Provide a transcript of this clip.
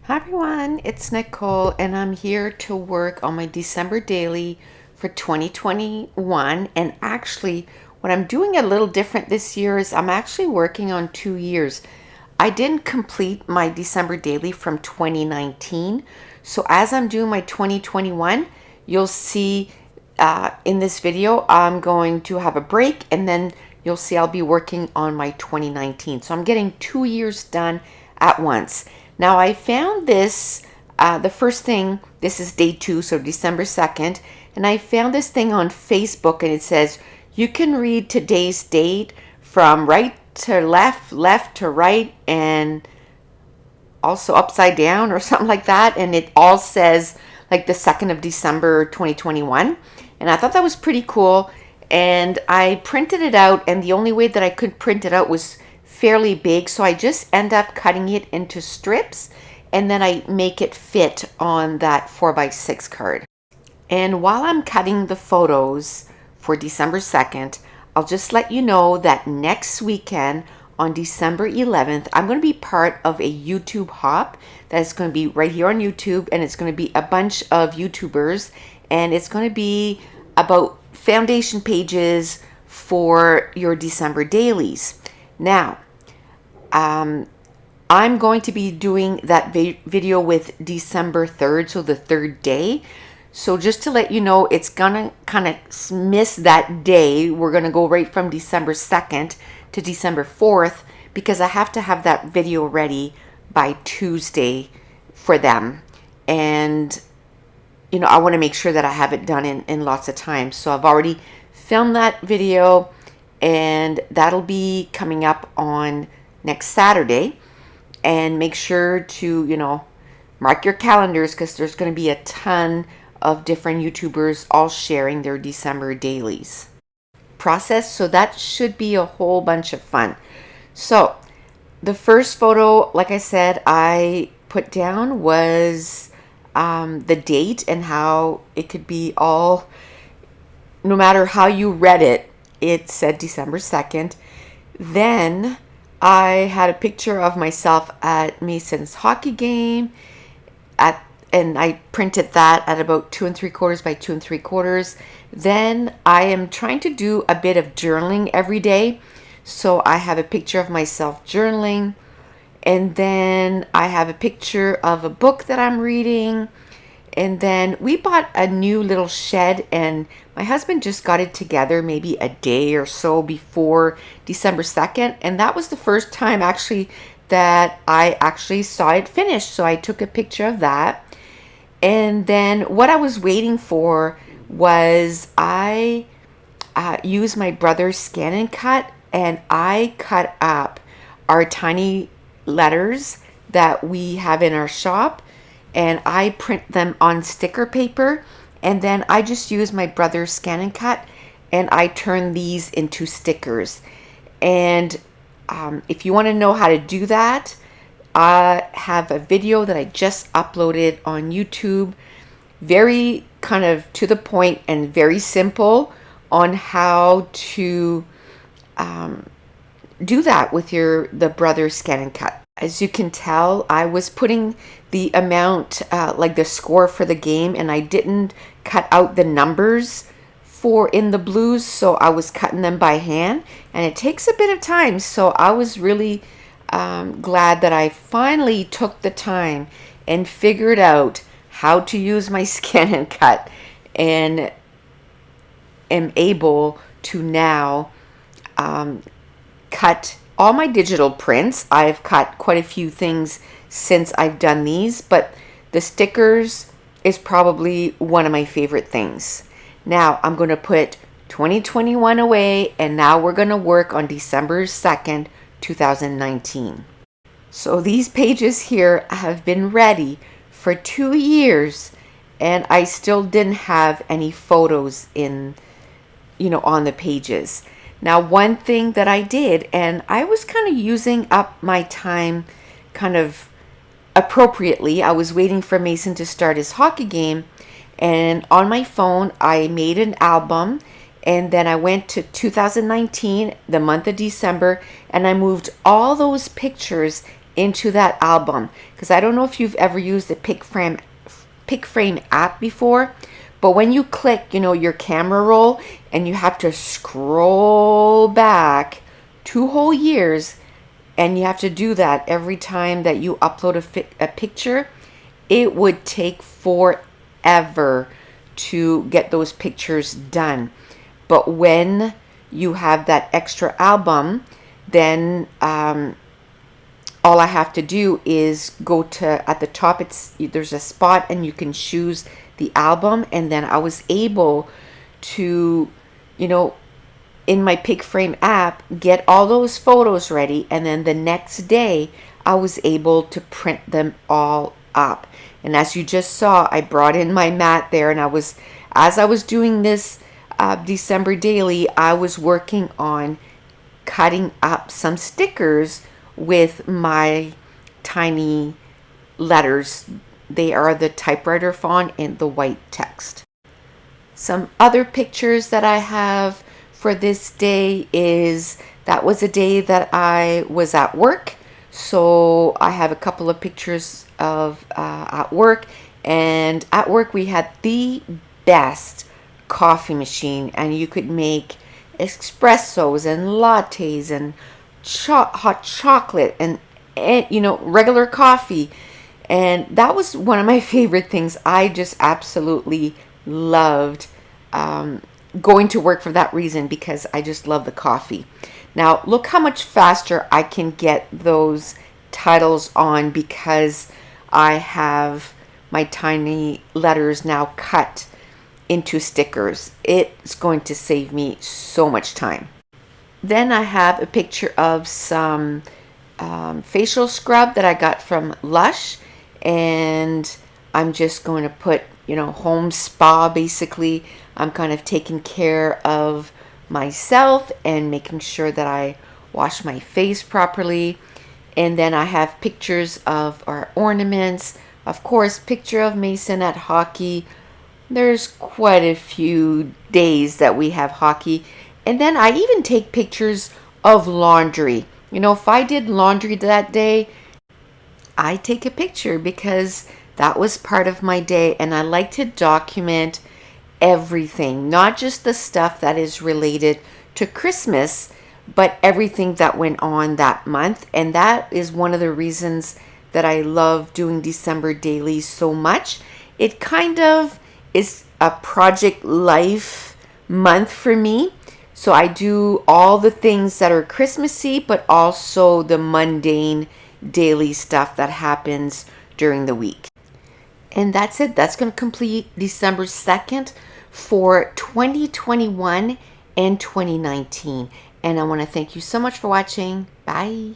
Hi everyone, it's Nicole and I'm here to work on my December daily for 2021. And actually, what I'm doing a little different this year is I'm actually working on 2 years. I didn't complete my December daily from 2019. So as I'm doing my 2021, you'll see in this video, I'm going to have a break and then you'll see I'll be working on my 2019. So I'm getting 2 years done at once. Now I found this, the first thing, this is day 2, so December 2nd, and I found this thing on Facebook and it says you can read today's date from right to left, left to right, and also upside down or something like that. And it all says like the 2nd of December 2021. And I thought that was pretty cool. And I printed it out, and the only way that I could print it out was fairly big. So I just end up cutting it into strips and then I make it fit on that 4x6 card. And while I'm cutting the photos for December 2nd, I'll just let you know that next weekend on December 11th, I'm going to be part of a YouTube hop that is going to be right here on YouTube, and it's going to be a bunch of YouTubers, and it's going to be about foundation pages for your December dailies. Now, I'm going to be doing that video with December 3rd, so the third day. So just to let you know, it's gonna kind of miss that day. We're gonna go right from December 2nd to December 4th because I have to have that video ready by Tuesday for them. And, you know, I wanna make sure that I have it done in lots of time. So I've already filmed that video and that'll be coming up on next Saturday. And make sure to, you know, mark your calendars because there's going to be a ton of different YouTubers all sharing their December dailies process. So that should be a whole bunch of fun. So the first photo, like I said, I put down was the date and how it could be all, no matter how you read it, it said December 2nd. Then I had a picture of myself at Mason's hockey game and I printed that at about 2 3/4 by 2 3/4. Then I am trying to do a bit of journaling every day. So I have a picture of myself journaling, and then I have a picture of a book that I'm reading. And then we bought a new little shed, and my husband just got it together maybe a day or so before December 2nd. And that was the first time actually that I actually saw it finished. So I took a picture of that. And then what I was waiting for was I used my brother's scan and cut, and I cut up our tiny letters that we have in our shop, and I print them on sticker paper, and then I just use my brother's scan and cut and I turn these into stickers. And if you want to know how to do that, I have a video that I just uploaded on YouTube, very kind of to the point and very simple on how to do that with the brother's scan and cut. As you can tell, I was putting the amount, like the score for the game, and I didn't cut out the numbers for in the blues, so I was cutting them by hand, and it takes a bit of time. So I was really glad that I finally took the time and figured out how to use my scan and cut, and am able to now cut all my digital prints. I've cut quite a few things since I've done these, but the stickers is probably one of my favorite things. Now I'm going to put 2021 away, and now we're going to work on December 2nd, 2019. So these pages here have been ready for 2 years, and I still didn't have any photos in, you know, on the pages. Now, one thing that I did, and I was kind of using up my time kind of appropriately. I was waiting for Mason to start his hockey game, and on my phone, I made an album, and then I went to 2019, the month of December, and I moved all those pictures into that album. Because I don't know if you've ever used the pick frame app before, but when you click, your camera roll, and you have to scroll back 2 whole years, and you have to do that every time that you upload a picture, it would take forever to get those pictures done. But when you have that extra album, then all I have to do is go to, at the top, there's a spot and you can choose the album, and then I was able to, in my pick frame app, get all those photos ready, and then the next day I was able to print them all up. And as you just saw, I brought in my mat there, and as I was doing this December daily, I was working on cutting up some stickers with my tiny letters. They are the typewriter font and the white text. Some other pictures that I have for this day is, that was a day that I was at work. So I have a couple of pictures of at work. And at work we had the best coffee machine, and you could make espressos and lattes and hot chocolate and regular coffee. And that was one of my favorite things. I just absolutely loved going to work for that reason, because I just love the coffee. Now look how much faster I can get those titles on, because I have my tiny letters now cut into stickers. It's going to save me so much time. Then I have a picture of some facial scrub that I got from Lush, and I'm just going to put, home spa basically. I'm kind of taking care of myself and making sure that I wash my face properly. And then I have pictures of our ornaments. Of course, picture of Mason at hockey. There's quite a few days that we have hockey. And then I even take pictures of laundry. If I did laundry that day, I take a picture, because that was part of my day. And I like to document everything, not just the stuff that is related to Christmas, but everything that went on that month. And that is one of the reasons that I love doing December dailies so much. It kind of is a project life month for me. So I do all the things that are Christmassy, but also the mundane daily stuff that happens during the week. And that's it. That's going to complete December 2nd for 2021 and 2019. And I want to thank you so much for watching. Bye.